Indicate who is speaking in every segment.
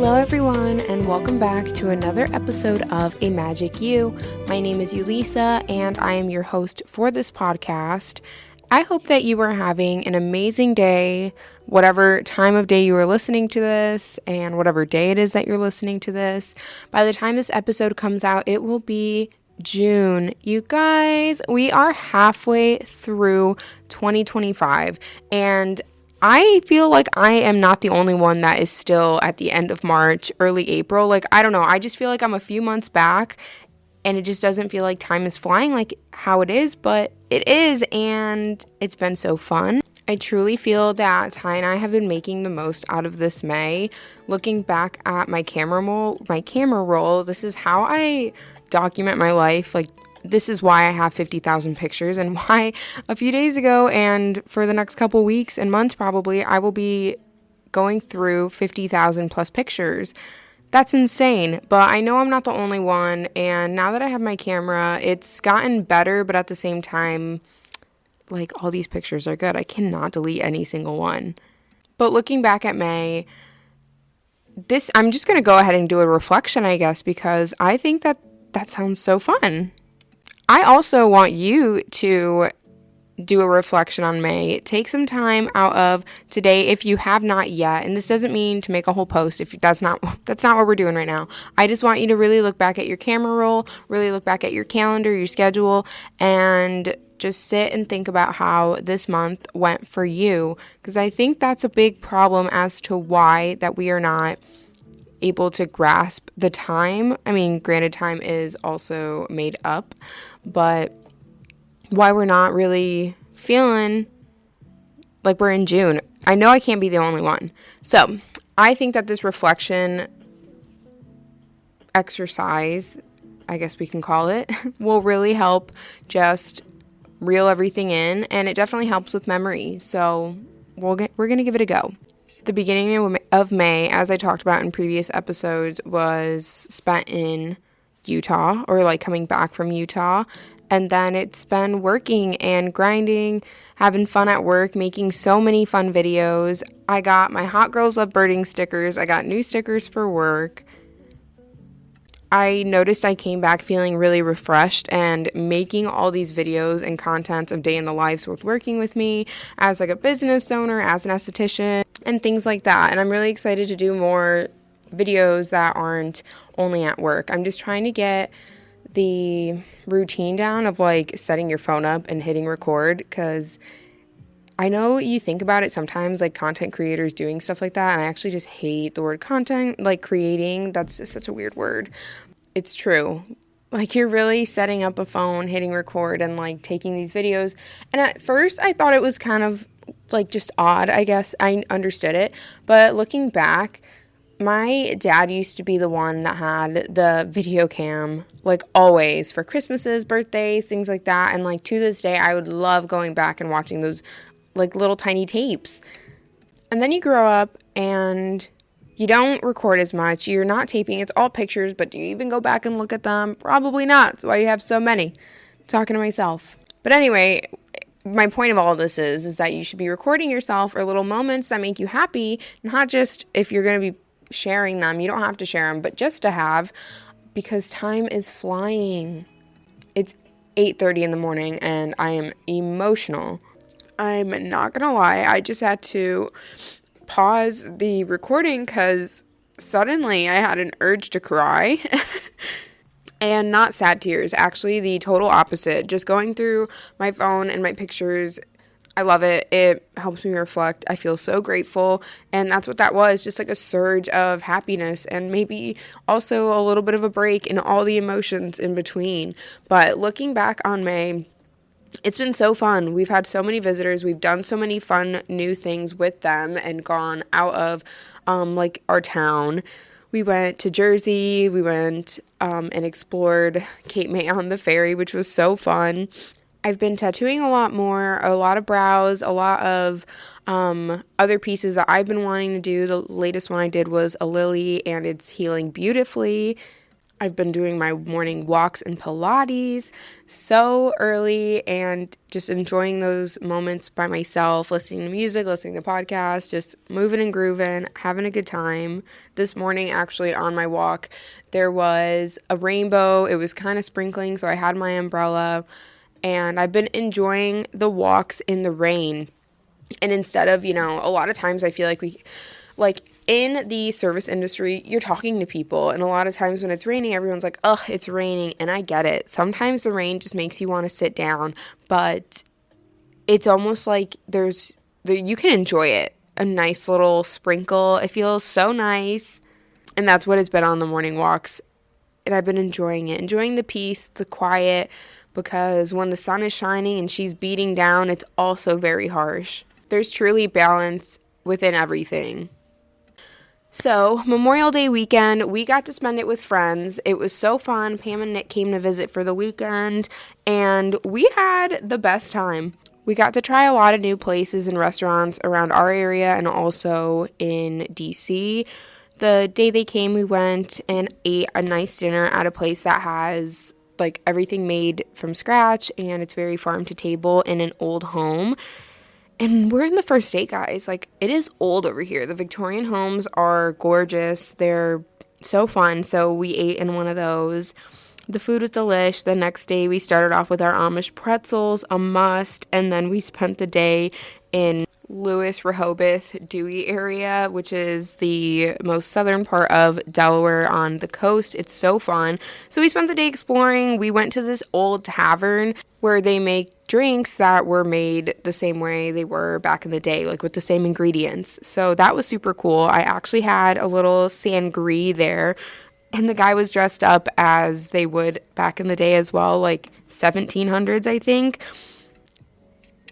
Speaker 1: Hello everyone, and welcome back to another episode of A Magic You. My name is Yulisa, and I am your host for this podcast. I hope that you are having an amazing day, whatever time of day you are listening to this, and whatever day it is that you're listening to this. By the time this episode comes out, it will be June. You guys, we are halfway through 2025, and I feel like I am not the only one that is still at the end of March, early April. Like, I don't know. I just feel like I'm a few months back and it just doesn't feel like time is flying like how it is, but it is, and it's been so fun. I truly feel that Ty and I have been making the most out of this May. Looking back at my camera roll, this is how I document my life. Like, this is why I have 50,000 pictures, and why a few days ago and for the next couple weeks and months probably, I will be going through 50,000 plus pictures. That's insane, but I know I'm not the only one, and now that I have my camera, it's gotten better, but at the same time, like, all these pictures are good. I cannot delete any single one. But looking back at May, I'm just going to go ahead and do a reflection, I guess, because I think that sounds so fun. I also want you to do a reflection on May. Take some time out of today if you have not yet. And this doesn't mean to make a whole post if that's not what we're doing right now. I just want you to really look back at your camera roll, really look back at your calendar, your schedule, and just sit and think about how this month went for you. Because I think that's a big problem as to why that we are not able to grasp the time. I mean, granted, time is also made up, but why we're not really feeling like we're in June. I know I can't be the only one. So I think that this reflection exercise, I guess we can call it, will really help just reel everything in, and it definitely helps with memory. So we're going to give it a go. The beginning of May, as I talked about in previous episodes, was spent in Utah, or like coming back from Utah. And then it's been working and grinding, having fun at work, making so many fun videos. I got my Hot Girls Love Birding stickers. I got new stickers for work. I noticed I came back feeling really refreshed and making all these videos and contents of day in the lives with working with me as like a business owner, as an esthetician, and things like that. And I'm really excited to do more videos that aren't only at work. I'm just trying to get the routine down of like setting your phone up and hitting record, because I know you think about it sometimes, like content creators doing stuff like that, and I actually just hate the word content, like creating. That's just such a weird word. It's true. Like, you're really setting up a phone, hitting record, and like taking these videos. And at first I thought it was kind of like just odd, I guess. I understood it, but looking back, my dad used to be the one that had the video cam, like always, for Christmases, birthdays, things like that. And like to this day, I would love going back and watching those like little tiny tapes. And then you grow up and you don't record as much. You're not taping. It's all pictures, but do you even go back and look at them? Probably not. That's why you have so many. I'm talking to myself. But anyway, my point of all this is that you should be recording yourself or little moments that make you happy, not just if you're going to be sharing them. You don't have to share them, but just to have, because time is flying. It's 8:30 in the morning and I am emotional. I'm not gonna lie, I just had to pause the recording because suddenly I had an urge to cry. And not sad tears, actually the total opposite. Just going through my phone and my pictures, I love it. It helps me reflect. I feel so grateful. And that's what that was, just like a surge of happiness and maybe also a little bit of a break in all the emotions in between. But looking back on May, it's been so fun. We've had so many visitors. We've done so many fun new things with them and gone out of like our town. We went to Jersey. We went and explored Cape May on the ferry, which was so fun. I've been tattooing a lot more, a lot of brows, a lot of other pieces that I've been wanting to do. The latest one I did was a lily, and it's healing beautifully. I've been doing my morning walks and Pilates so early and just enjoying those moments by myself, listening to music, listening to podcasts, just moving and grooving, having a good time. This morning, actually, on my walk, there was a rainbow. It was kind of sprinkling, so I had my umbrella, and I've been enjoying the walks in the rain. And instead of, a lot of times I feel like in the service industry, you're talking to people, and a lot of times when it's raining, everyone's like, oh, it's raining, and I get it. Sometimes the rain just makes you want to sit down, but it's almost like you can enjoy it. A nice little sprinkle. It feels so nice, and that's what it's been on the morning walks, and I've been enjoying it, enjoying the peace, the quiet, because when the sun is shining and she's beating down, it's also very harsh. There's truly balance within everything. So, Memorial Day weekend, we got to spend it with friends. It was so fun. Pam and Nick came to visit for the weekend, and we had the best time. We got to try a lot of new places and restaurants around our area and also in DC. The day they came, we went and ate a nice dinner at a place that has everything made from scratch, and it's very farm to table in an old home. And we're in the first date, guys. It is old over here. The Victorian homes are gorgeous. They're so fun. So we ate in one of those. The food was delish. The next day, we started off with our Amish pretzels, a must. And then we spent the day in Lewis, Rehoboth, Dewey area, which is the most southern part of Delaware on the coast. It's so fun. So we spent the day exploring. We went to this old tavern where they make drinks that were made the same way they were back in the day, with the same ingredients. So that was super cool. I actually had a little sangria there, and the guy was dressed up as they would back in the day as well, 1700s, I think.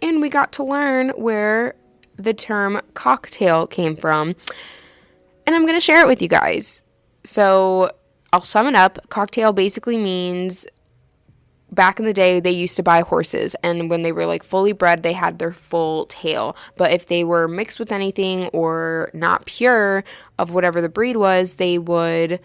Speaker 1: And we got to learn where the term cocktail came from. And I'm going to share it with you guys. So I'll sum it up. Cocktail basically means back in the day, they used to buy horses. And when they were fully bred, they had their full tail. But if they were mixed with anything or not pure of whatever the breed was, they would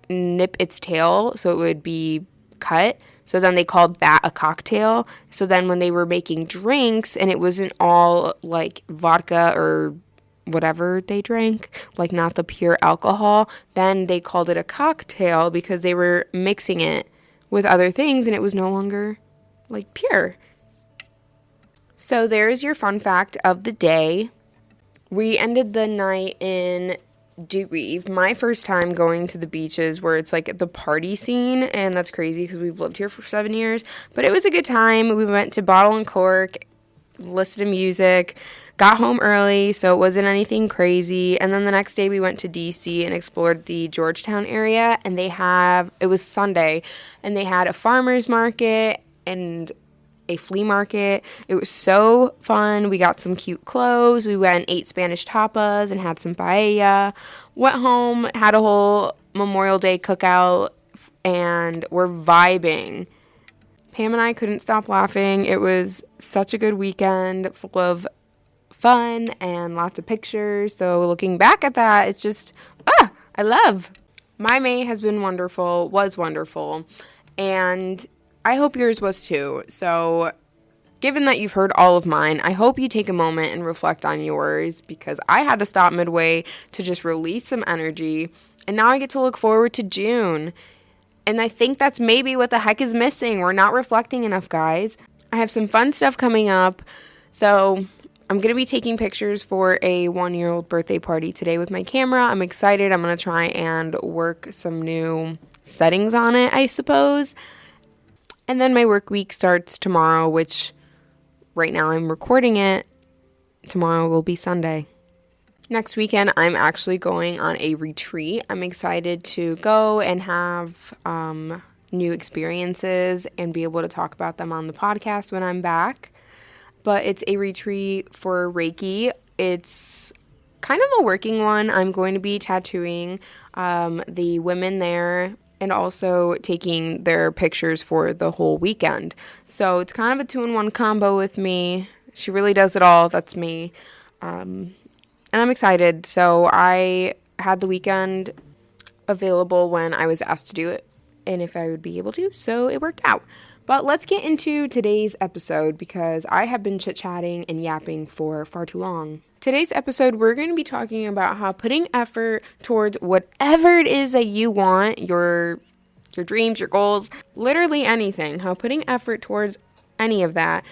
Speaker 1: nip its tail so it would be cut. So then they called that a cocktail. So then when they were making drinks and it wasn't all vodka or whatever they drank, not the pure alcohol, then they called it a cocktail because they were mixing it with other things and it was no longer pure. So there's your fun fact of the day. We ended the night in Dewey. My first time going to the beaches where it's the party scene, and that's crazy because we've lived here for 7 years, but it was a good time. We went to Bottle and Cork, listened to music, got home early, so it wasn't anything crazy. And then the next day we went to DC and explored the Georgetown area, and it was Sunday, and they had a farmer's market and a flea market. It was so fun. We got some cute clothes. We went and ate Spanish tapas and had some paella. Went home, had a whole Memorial Day cookout, and we're vibing. Pam and I couldn't stop laughing. It was such a good weekend full of fun and lots of pictures. So looking back at that, it's just, I love. My May has been wonderful, was wonderful, and I hope yours was too. So given that you've heard all of mine, I hope you take a moment and reflect on yours, because I had to stop midway to just release some energy, and now I get to look forward to June. And I think that's maybe what the heck is missing. We're not reflecting enough, guys. I have some fun stuff coming up. So I'm going to be taking pictures for a 1-year-old birthday party today with my camera. I'm excited. I'm going to try and work some new settings on it, I suppose. And then my work week starts tomorrow, which right now I'm recording it. Tomorrow will be Sunday. Next weekend, I'm actually going on a retreat. I'm excited to go and have new experiences and be able to talk about them on the podcast when I'm back. But it's a retreat for Reiki. It's kind of a working one. I'm going to be tattooing the women there and also taking their pictures for the whole weekend. So it's kind of a 2-in-1 combo with me. She really does it all. That's me. And I'm excited. So I had the weekend available when I was asked to do it. and if I would be able to, so it worked out. But let's get into today's episode because I have been chit-chatting and yapping for far too long. Today's episode, we're going to be talking about how putting effort towards whatever it is that you want, your dreams, your goals, literally anything, how putting effort towards any of that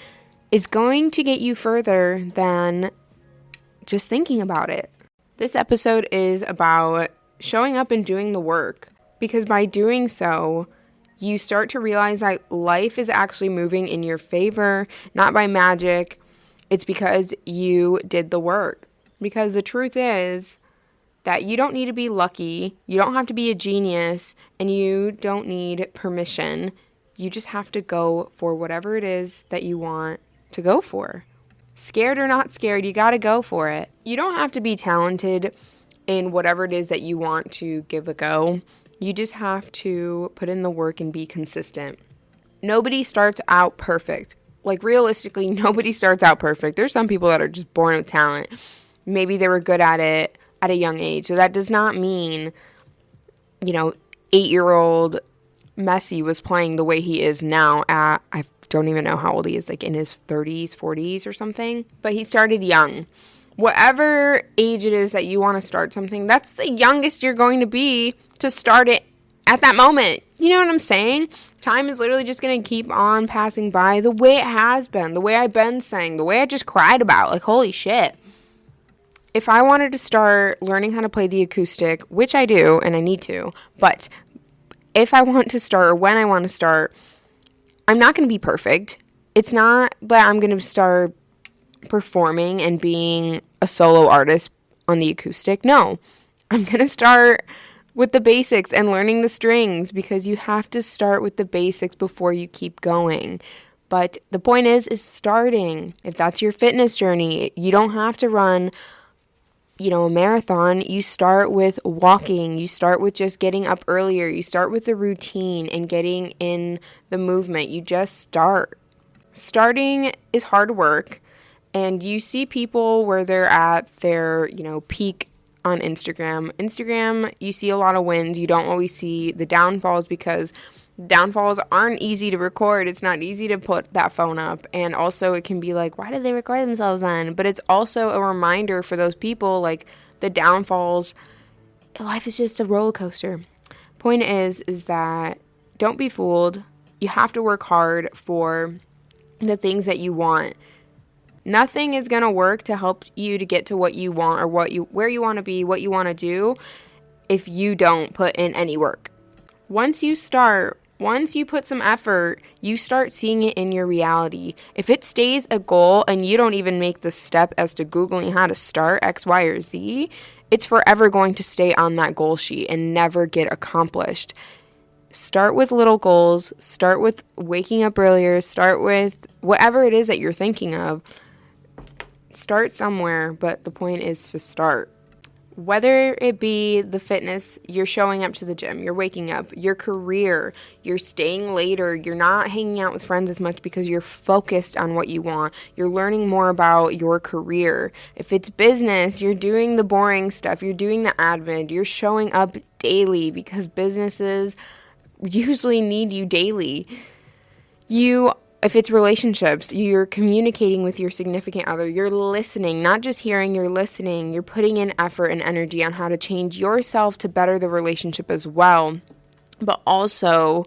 Speaker 1: is going to get you further than just thinking about it. This episode is about showing up and doing the work, because by doing so, you start to realize that life is actually moving in your favor, not by magic. It's because you did the work. Because the truth is that you don't need to be lucky, you don't have to be a genius, and you don't need permission. You just have to go for whatever it is that you want to go for. Scared or not scared, you gotta go for it. You don't have to be talented in whatever it is that you want to give a go. You just have to put in the work and be consistent. Nobody starts out perfect. Like, realistically, nobody starts out perfect. There's some people that are just born with talent. Maybe they were good at it at a young age. So that does not mean, 8-year-old Messi was playing the way he is now at, I don't even know how old he is, like in his 30s, 40s or something. But he started young. Whatever age it is that you want to start something, that's the youngest you're going to be to start it at that moment. You know what I'm saying? Time is literally just going to keep on passing by the way it has been, the way I've been saying, the way I just cried about. Like, holy shit. If I wanted to start learning how to play the acoustic, which I do and I need to, but if I want to start or when I want to start, I'm not going to be perfect. It's not that I'm going to start performing and being a solo artist on the acoustic. No, I'm going to start with the basics and learning the strings, because you have to start with the basics before you keep going. But the point is starting. If that's your fitness journey, you don't have to run, a marathon. You start with walking. You start with just getting up earlier. You start with the routine and getting in the movement. You just start. Starting is hard work. And you see people where they're at their, peak on Instagram. Instagram, you see a lot of wins. You don't always see the downfalls, because downfalls aren't easy to record. It's not easy to put that phone up. And also it can be like, why did they record themselves then? But it's also a reminder for those people, like, the downfalls. Life is just a roller coaster. Point is that don't be fooled. You have to work hard for the things that you want. Nothing is going to work to help you to get to what you want or where you want to be, what you want to do, if you don't put in any work. Once you put some effort, you start seeing it in your reality. If it stays a goal and you don't even make the step as to Googling how to start X, Y, or Z, it's forever going to stay on that goal sheet and never get accomplished. Start with little goals. Start with waking up earlier. Start with whatever it is that you're thinking of. Start somewhere, but the point is to start. Whether it be the fitness, you're showing up to the gym, you're waking up, your career, you're staying later, you're not hanging out with friends as much because you're focused on what you want, you're learning more about your career. If it's business, you're doing the boring stuff, you're doing the admin, you're showing up daily because businesses usually need you daily. If it's relationships, you're communicating with your significant other. You're listening, not just hearing, you're listening. You're putting in effort and energy on how to change yourself to better the relationship as well. But also,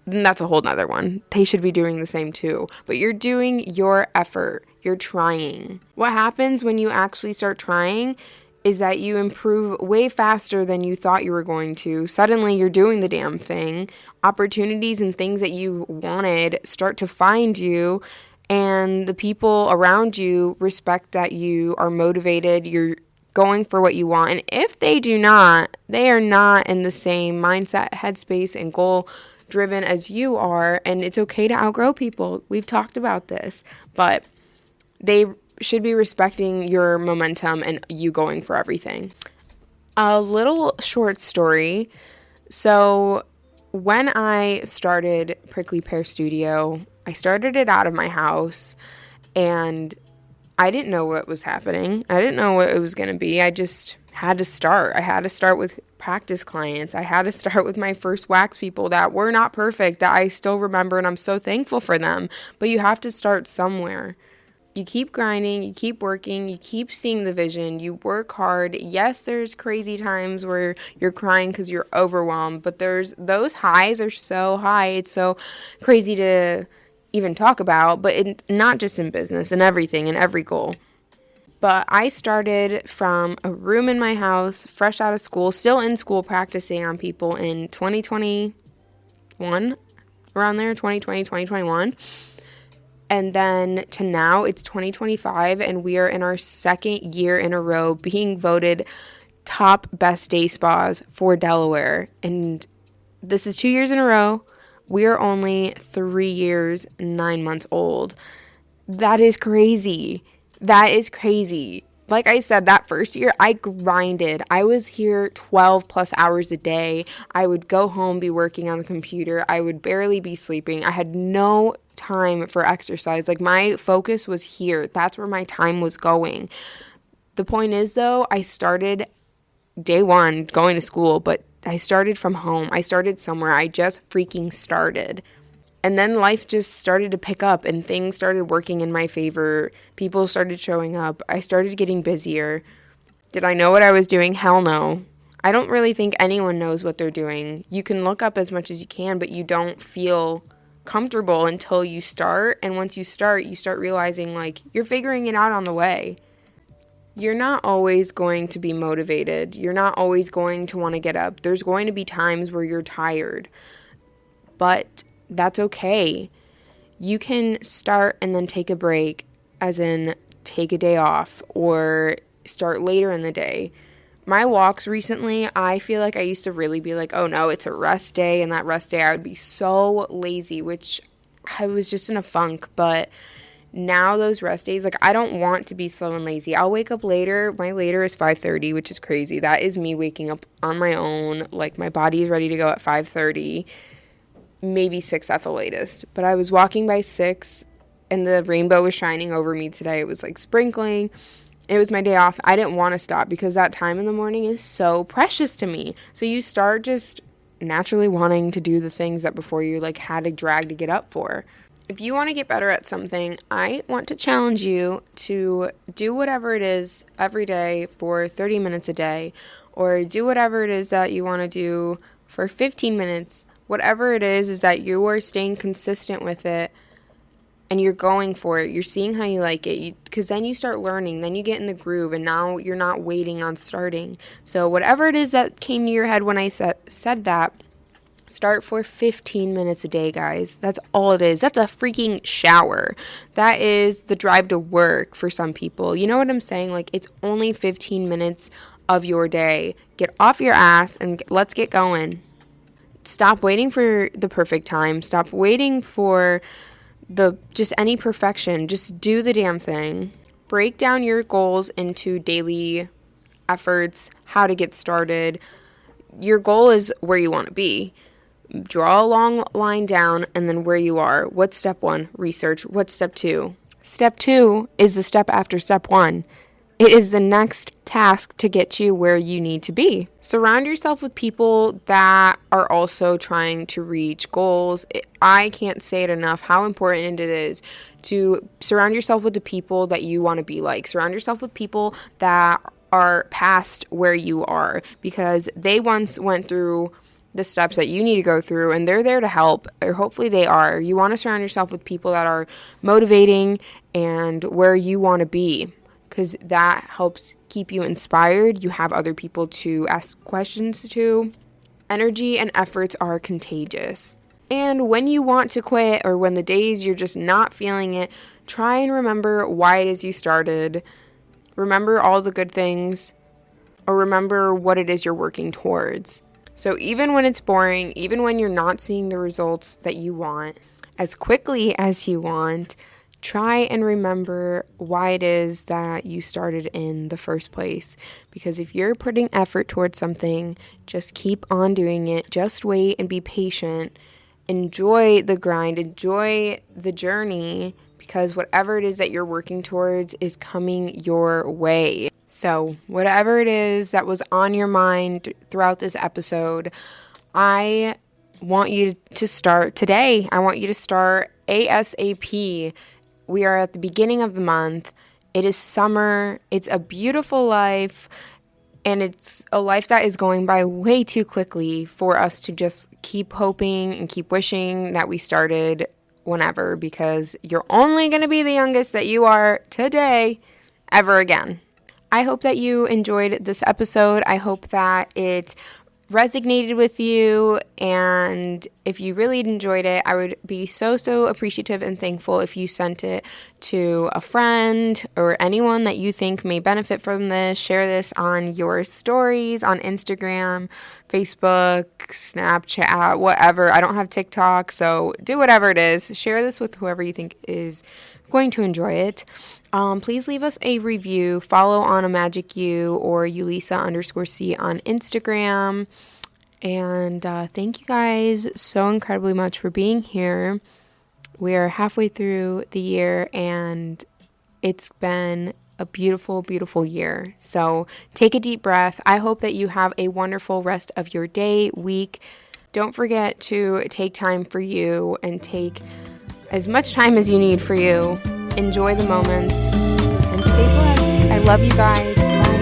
Speaker 1: that's a whole nother one. They should be doing the same too. But you're doing your effort. You're trying. What happens when you actually start trying is that you improve way faster than you thought you were going to. Suddenly, you're doing the damn thing. Opportunities and things that you wanted start to find you, and the people around you respect that you are motivated, you're going for what you want. And if they do not, they are not in the same mindset, headspace, and goal driven as you are, and it's okay to outgrow people. We've talked about this, but they should be respecting your momentum and you going for everything. A little short story. So when I started Prickly Pear Studio, I started it out of my house, and I didn't know what was happening. I didn't know what it was going to be. I just had to start. I had to start with practice clients. I had to start with my first wax people that were not perfect, that I still remember, and I'm so thankful for them. But you have to start somewhere. You keep grinding, you keep working, you keep seeing the vision, you work hard. Yes, there's crazy times where you're crying because you're overwhelmed, but those highs are so high. It's so crazy to even talk about, but not just in business, in everything, in every goal. But I started from a room in my house, fresh out of school, still in school practicing on people in 2021, around there, 2020, 2021. And then to now, it's 2025, and we are in our second year in a row being voted top best day spas for Delaware. And this is 2 years in a row. We are only 3 years, 9 months old. That is crazy. That is crazy. Like I said, that first year, I grinded. I was here 12 plus hours a day. I would go home, be working on the computer. I would barely be sleeping. I had no time for exercise. Like, my focus was here. That's where my time was going. The point is, though, I started day one going to school, but I started from home. I started somewhere. I just freaking started. And then life just started to pick up and things started working in my favor. People started showing up. I started getting busier. Did I know what I was doing? Hell no. I don't really think anyone knows what they're doing. You can look up as much as you can, but you don't feel comfortable until you start. And once you start realizing, like, you're figuring it out on the way. You're not always going to be motivated. You're not always going to want to get up. There's going to be times where you're tired. But that's okay. You can start and then take a break, as in take a day off or start later in the day. My walks recently, I feel like I used to really be like, oh no, it's a rest day, and that rest day I would be so lazy, which I was just in a funk. But now those rest days, like, I don't want to be slow and lazy. I'll wake up later. My later is 5:30, which is crazy. That is me waking up on my own. Like, my body is ready to go at 5:30. Maybe 6 at the latest. But I was walking by 6 and the rainbow was shining over me today. It was like sprinkling. It was my day off. I didn't want to stop because that time in the morning is so precious to me. So you start just naturally wanting to do the things that before you like had to drag to get up for. If you want to get better at something, I want to challenge you to do whatever it is every day for 30 minutes a day, or do whatever it is that you want to do for 15 minutes. Whatever it is that you are staying consistent with it and you're going for it. You're seeing how you like it, because then you start learning. Then you get in the groove, and now you're not waiting on starting. So whatever it is that came to your head when I said that, start for 15 minutes a day, guys. That's all it is. That's a freaking shower. That is the drive to work for some people. You know what I'm saying? Like, it's only 15 minutes of your day. Get off your ass and let's get going. Stop waiting for the perfect time. Stop waiting for just any perfection. Just do the damn thing. Break down your goals into daily efforts, how to get started. Your goal is where you want to be. Draw a long line down and then where you are. What's step 1? Research. What's step 2? Step 2 is the step after step 1. It is the next task to get you where you need to be. Surround yourself with people that are also trying to reach goals. I can't say it enough how important it is to surround yourself with the people that you want to be like. Surround yourself with people that are past where you are, because they once went through the steps that you need to go through, and they're there to help, or hopefully they are. You want to surround yourself with people that are motivating and where you want to be, because that helps keep you inspired. You have other people to ask questions to. Energy and efforts are contagious. And when you want to quit, or when the days you're just not feeling it, try and remember why it is you started. Remember all the good things, or remember what it is you're working towards. So even when it's boring, even when you're not seeing the results that you want as quickly as you want, try and remember why it is that you started in the first place. Because if you're putting effort towards something, just keep on doing it. Just wait and be patient. Enjoy the grind. Enjoy the journey, because whatever it is that you're working towards is coming your way. So, whatever it is that was on your mind throughout this episode, I want you to start today. I want you to start ASAP. We are at the beginning of the month. It is summer. It's a beautiful life. And it's a life that is going by way too quickly for us to just keep hoping and keep wishing that we started whenever, because you're only going to be the youngest that you are today ever again. I hope that you enjoyed this episode. I hope that it resonated with you, and if you really enjoyed it, I would be so appreciative and thankful if you sent it to a friend or anyone that you think may benefit from this. Share this on your stories on Instagram, Facebook, Snapchat, whatever. I don't have TikTok, so do whatever it is. Share this with whoever you think is going to enjoy it. Please leave us a review. Follow Anna Magic U or Ulisa_C on Instagram. And thank you guys so incredibly much for being here. We are halfway through the year, and it's been a beautiful, beautiful year. So take a deep breath. I hope that you have a wonderful rest of your day, week. Don't forget to take time for you and take as much time as you need for you. Enjoy the moments and stay blessed. I love you guys. Bye.